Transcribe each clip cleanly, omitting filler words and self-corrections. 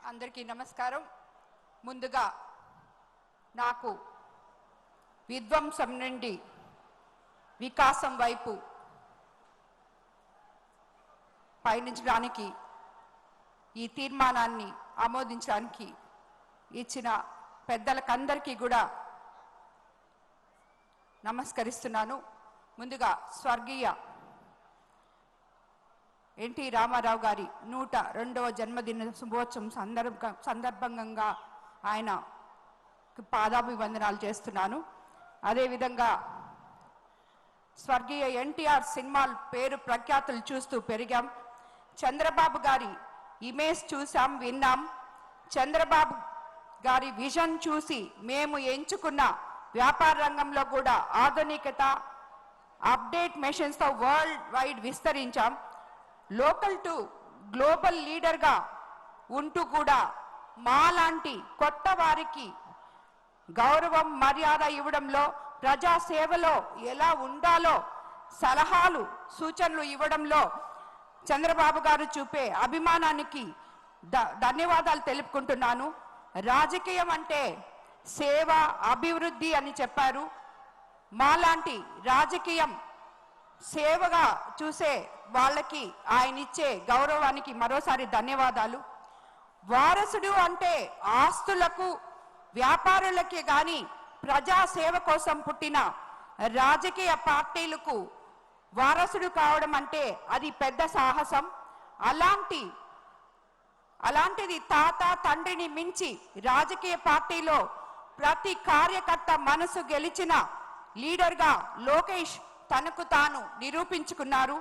అందరికీ నమస్కారం. ముందుగా నాకు విధ్వంసం నుండి వికాసం వైపు పయనించడానికి ఈ తీర్మానాన్ని ఆమోదించడానికి ఇచ్చిన పెద్దలకందరికీ కూడా నమస్కరిస్తున్నాను. ముందుగా స్వర్గీయ ఎన్టీ రామారావు గారి 102వ జన్మదిన శుభోత్సవం సందర్భంగా ఆయన పాదాభివందనాలు చేస్తున్నాను. అదేవిధంగా స్వర్గీయ ఎన్టీఆర్ సినిమాలు పేరు ప్రఖ్యాతులు చూస్తూ పెరిగాం. చంద్రబాబు గారి ఇమేజ్ చూసాం, విన్నాం. చంద్రబాబు గారి విజన్ చూసి మేము ఎంచుకున్న వ్యాపార రంగంలో కూడా ఆధునికత, అప్డేట్ మెషిన్స్తో వరల్డ్ వైడ్ విస్తరించాం. లోకల్ టు గ్లోబల్ లీడర్గా ఉంటూ కూడా మాలాంటి కొత్త వారికి గౌరవం, మర్యాద ఇవ్వడంలో, ప్రజాసేవలో ఎలా ఉండాలో సలహాలు, సూచనలు ఇవ్వడంలో చంద్రబాబు గారు చూపే అభిమానానికి ధన్యవాదాలు తెలుపుకుంటున్నాను. రాజకీయం అంటే సేవ, అభివృద్ధి అని చెప్పారు. మాలాంటి రాజకీయం సేవగా చూసే వాళ్ళకి ఆయన ఇచ్చే గౌరవానికి మరోసారి ధన్యవాదాలు. వారసుడు అంటే ఆస్తులకు, వ్యాపారులకే కానీ ప్రజాసేవ కోసం పుట్టిన రాజకీయ పార్టీలకు వారసుడు కావడం అంటే అది పెద్ద సాహసం. అలాంటిది తాత, తండ్రిని మించి రాజకీయ పార్టీలో ప్రతి కార్యకర్త మనసు గెలిచిన లీడర్గా లోకేష్ తనకు తాను నిరూపించుకున్నారు.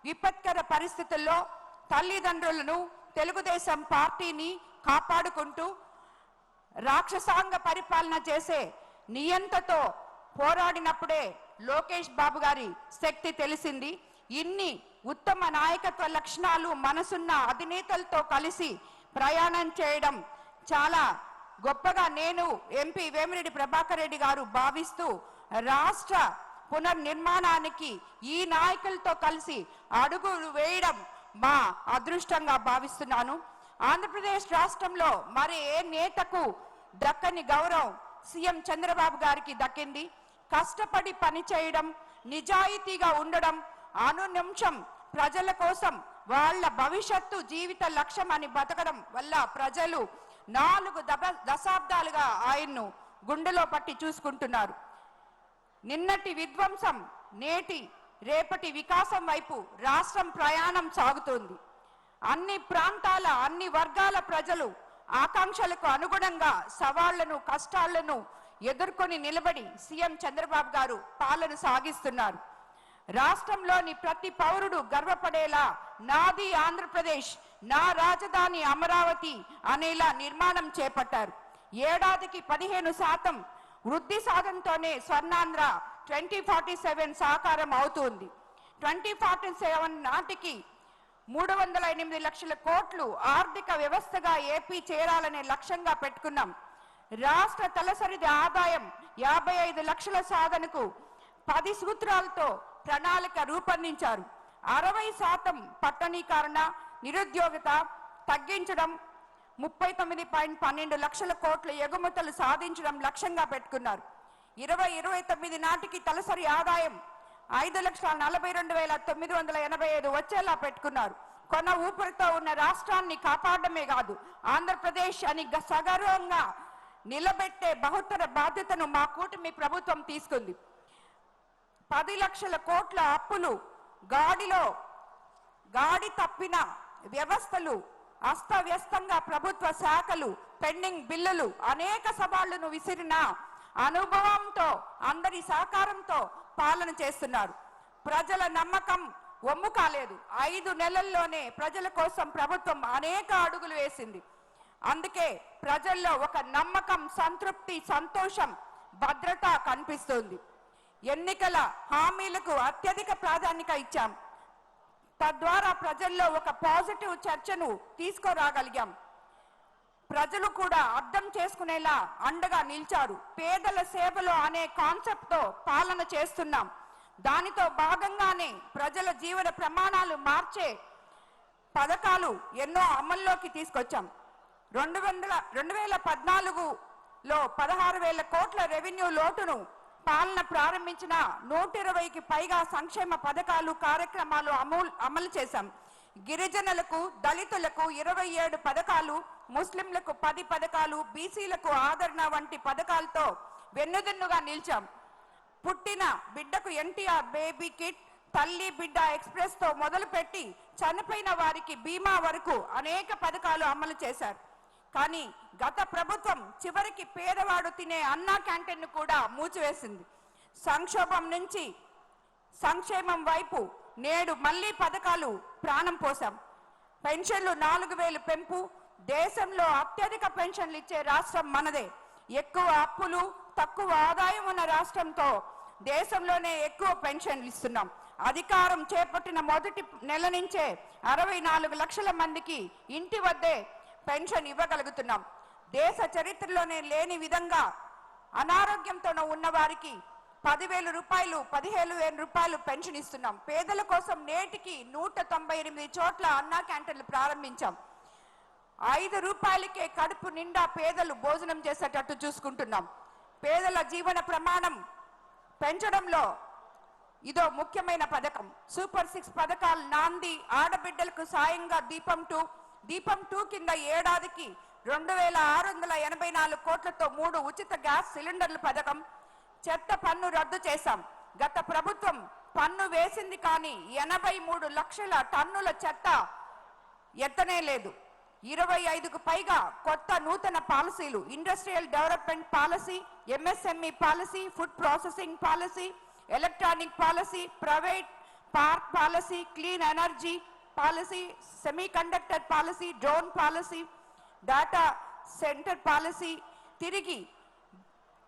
విపత్కర పరిస్థితుల్లో తల్లిదండ్రులను, తెలుగుదేశం పార్టీని కాపాడుకుంటూ రాక్షసాంగ పరిపాలన చేసే నియంతతో పోరాడినప్పుడే లోకేష్ బాబు గారి శక్తి తెలిసింది. ఇన్ని ఉత్తమ నాయకత్వ లక్షణాలు మనసున్న అధినేతలతో కలిసి ప్రయాణం చేయడం చాలా గొప్పగా నేను ఎంపీ వేమిరెడ్డి ప్రభాకర్ రెడ్డి గారు భావిస్తూ రాష్ట్ర పునర్నిర్మాణానికి ఈ నాయకులతో కలిసి అడుగులు వేయడం మా అదృష్టంగా భావిస్తున్నాను. ఆంధ్రప్రదేశ్ రాష్ట్రంలో మరి ఏ నేతకు దక్కని గౌరవం సీఎం చంద్రబాబు గారికి దక్కింది. కష్టపడి పనిచేయడం, నిజాయితీగా ఉండడం, అనునిమిషం ప్రజల కోసం వాళ్ళ భవిష్యత్తు జీవిత లక్ష్యం అని బతకడం వల్ల ప్రజలు 4 దశాబ్దాలుగా ఆయన్ను గుండెలో పట్టి చూసుకుంటున్నారు. నిన్నటి విధ్వంసం నేటి రేపటి వికాసం వైపు రాష్ట్రం ప్రయాణం సాగుతోంది. అన్ని ప్రాంతాల, అన్ని వర్గాల ప్రజలు ఆకాంక్షలకు అనుగుణంగా సవాళ్లను, కష్టాలను ఎదుర్కొని నిలబడి సీఎం చంద్రబాబు గారు పాలన సాగిస్తున్నారు. రాష్ట్రంలోని ప్రతి పౌరుడు గర్వపడేలా నాది ఆంధ్రప్రదేశ్, నా రాజధాని అమరావతి అనేలా నిర్మాణం చేపట్టారు. ఏడాదికి 15% వృద్ధి సాధనతోనే స్వర్ణాంధ్ర 2047 సాకారం అవుతుంది. 2047 నాటికి 308 లక్షల కోట్లు ఆర్థిక వ్యవస్థగా ఏపీ చేరాలనే లక్ష్యంగా పెట్టుకున్నాం. రాష్ట్ర తలసరి ఆదాయం 55 లక్షల సాధనకు 10 సూత్రాలతో ప్రణాళిక రూపొందించారు. 60% పట్టణీకరణ, నిరుద్యోగత తగ్గించడం, 39.12 లక్షల కోట్ల ఎగుమతులు సాధించడం లక్ష్యంగా పెట్టుకున్నారు. 2029 నాటికి తలసరి ఆదాయం 5,42,985 వచ్చేలా పెట్టుకున్నారు. కొన ఊపిరితో ఉన్న రాష్ట్రాన్ని కాపాడమే కాదు, ఆంధ్రప్రదేశ్ అని సగర్వంగా నిలబెట్టే బహుత్తర బాధ్యతను మా కూటమి ప్రభుత్వం తీసుకుంది. 10 లక్షల కోట్ల అప్పులు, గాడి తప్పిన వ్యవస్థలు, అస్తవ్యస్తంగా ప్రభుత్వ శాఖలు, పెండింగ్ బిల్లులు, అనేక సవాళ్లను విసిరిన అనుభవంతో, అందరి సహకారంతో పాలన చేస్తున్నారు. ప్రజల నమ్మకం ఒమ్ము కాలేదు. 5 నెలల్లోనే ప్రజల కోసం ప్రభుత్వం అనేక అడుగులు వేసింది. అందుకే ప్రజల్లో ఒక నమ్మకం, సంతృప్తి, సంతోషం, భద్రత కనిపిస్తుంది. ఎన్నికల హామీలకు అత్యధిక ప్రాధాన్యత ఇచ్చాం. తద్వారా ప్రజల్లో ఒక పాజిటివ్ చర్చను తీసుకురాగలిగాం. ప్రజలు కూడా అర్థం చేసుకునేలా అండగా నిలిచారు. పేదల సేవలో అనే కాన్సెప్ట్తో పాలన చేస్తున్నాం. దానితో భాగంగానే ప్రజల జీవన ప్రమాణాలు మార్చే పథకాలు ఎన్నో అమల్లోకి తీసుకొచ్చాం. 2014లో 16,000 కోట్ల రెవెన్యూ లోటును పాలన ప్రారంభించిన 120కి పైగా సంక్షేమ పథకాలు కార్యక్రమాలు అమలు చేశాం. గిరిజనులకు, దళితులకు 27 పథకాలు, ముస్లింలకు 10 పథకాలు, బీసీలకు ఆదరణ వంటి పథకాలతో వెన్నుదన్నుగా నిలిచాం. పుట్టిన బిడ్డకు ఎన్టీఆర్ బేబీ కిట్, తల్లి బిడ్డ ఎక్స్ప్రెస్ తో మొదలుపెట్టి చనిపోయిన వారికి బీమా వరకు అనేక పథకాలు అమలు చేశారు. కానీ గత ప్రభుత్వం చివరికి పేదవాడు తినే అన్నా క్యాంటీన్ కూడా మూసివేసింది. సంక్షోభం నుంచి సంక్షేమం వైపు నేడు మళ్లీ పథకాలు ప్రాణం పోసాం. పెన్షన్లు 4,000 పెంపు. దేశంలో అత్యధిక పెన్షన్లు ఇచ్చే రాష్ట్రం మనదే. ఎక్కువ అప్పులు, తక్కువ ఆదాయం ఉన్న రాష్ట్రంతో దేశంలోనే ఎక్కువ పెన్షన్లు ఇస్తున్నాం. అధికారం చేపట్టిన మొదటి నెల నుంచే 64 లక్షల మందికి ఇంటి వద్దే పెన్షన్ ఇవ్వగలుగుతున్నాం. దేశ చరిత్రలోనే లేని విధంగా అనారోగ్యంతో ఉన్న వారికి 10,000 రూపాయలు, 15,000 రూపాయలు పెన్షన్ ఇస్తున్నాం. పేదల కోసం నేటికి 198 చోట్ల అన్నా క్యాంటీన్లు ప్రారంభించాం. 5 రూపాయలకే కడుపు నిండా పేదలు భోజనం చేసేటట్టు చూసుకుంటున్నాం. పేదల జీవన ప్రమాణం పెంచడంలో ఇదో ముఖ్యమైన పథకం. సూపర్ 6 పథకాలు నాంది. ఆడబిడ్డలకు సాయంగా దీపం 2 కింద ఏడాదికి 2,684 కోట్లతో 3 ఉచిత గ్యాస్ సిలిండర్ల పథకం. చెత్త పన్ను రద్దు చేశాం. గత ప్రభుత్వం పన్ను వేసింది కానీ 83 లక్షల టన్నుల చెత్త ఎత్తనే లేదు. 25కు పైగా కొత్త నూతన పాలసీలు, industrial development policy, MSME policy, food processing policy, electronic policy, private park policy, clean energy policy, semiconductor policy, drone policy, data centre policy, తిరిగి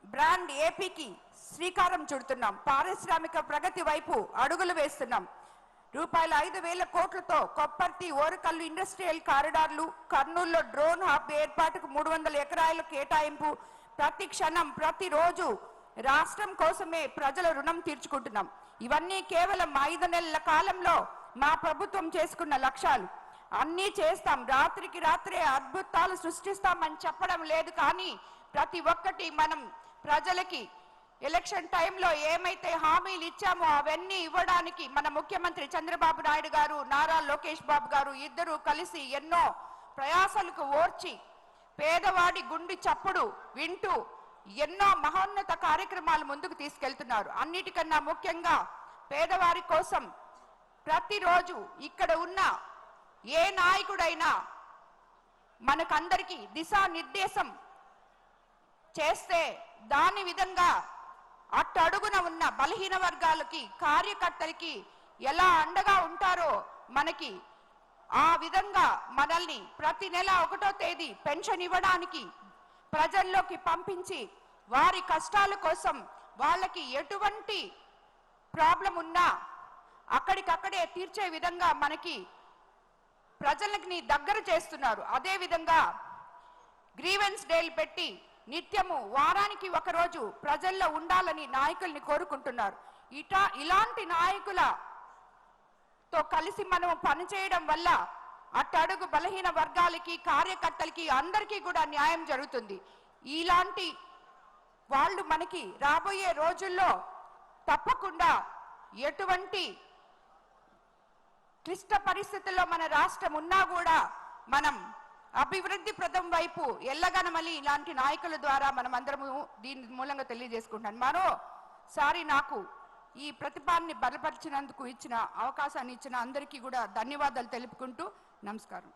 బ్రాండ్ ఏపీకి శ్రీకారం చుడుతున్నాం. పారిశ్రామిక ప్రగతి వైపు అడుగులు వేస్తున్నాం. రూపాయల 5,000 కోట్లతో కొప్పర్తి, ఓరకల్లు ఇండస్ట్రియల్ కారిడార్లు, కర్నూలులో డ్రోన్ హబ్ ఏర్పాటుకు 300 ఎకరాల కేటాయింపు. ప్రతి క్షణం, ప్రతిరోజు రాష్ట్రం కోసమే ప్రజల రుణం తీర్చుకుంటున్నాం. ఇవన్నీ కేవలం 5 నెలల కాలంలో మా ప్రభుత్వం చేసుకున్న లక్ష్యాలు. అన్నీ చేస్తాం, రాత్రికి రాత్రే అద్భుతాలు సృష్టిస్తామని చెప్పడం లేదు. కానీ ప్రతి ఒక్కటి మనం ప్రజలకి ఎలక్షన్ టైంలో ఏమైతే హామీలు ఇచ్చామో అవన్నీ ఇవ్వడానికి మన ముఖ్యమంత్రి చంద్రబాబు నాయుడు గారు, నారా లోకేష్ బాబు గారు ఇద్దరు కలిసి ఎన్నో ప్రయాసాలకు ఓర్చి పేదవాడి గుండె చప్పుడు వింటూ ఎన్నో మహోన్నత కార్యక్రమాలు ముందుకు తీసుకెళ్తున్నారు. అన్నిటికన్నా ముఖ్యంగా పేదవారి కోసం ప్రతిరోజు ఇక్కడ ఉన్న ఏ నాయకుడైనా మనకందరికీ దిశానిర్దేశం చేస్తే దాని విధంగా అట్టడుగున ఉన్న బలహీన వర్గాలకి, కార్యకర్తలకి ఎలా అండగా ఉంటారో మనకి ఆ విధంగా మనల్ని ప్రతి నెల 1వ తేదీ పెన్షన్ ఇవ్వడానికి ప్రజల్లోకి పంపించి వారి కష్టాల కోసం వాళ్ళకి ఎటువంటి ప్రాబ్లం ఉన్నా అక్కడికక్కడే తీర్చే విధంగా మనకి ప్రజలకి దగ్గర చేస్తున్నారు. అదే విధంగా గ్రీవెన్స్ డేలు పెట్టి నిత్యము వారానికి 1 రోజు ప్రజల్లో ఉండాలని నాయకుల్ని కోరుకుంటున్నారు. ఇలాంటి నాయకులతో కలిసి మనం పనిచేయడం వల్ల అట్టడుగు బలహీన వర్గాలకి, కార్యకర్తలకి అందరికీ కూడా న్యాయం జరుగుతుంది. ఇలాంటి వాళ్ళు మనకి రాబోయే రోజుల్లో తప్పకుండా ఎటువంటి క్లిష్ట పరిస్థితుల్లో మన రాష్ట్రం ఉన్నా కూడా మనం అభివృద్ధి ప్రదం వైపు ఎల్లగనమలి ఇలాంటి నాయకుల ద్వారా మనం అందరము దీని మూలంగా తెలియజేసుకుంటున్నాను. మరోసారి నాకు ఈ ప్రతిపాదనని బలపరిచినందుకు ఇచ్చిన అవకాశాన్ని ఇచ్చిన అందరికీ కూడా ధన్యవాదాలు తెలుపుకుంటూ నమస్కారం.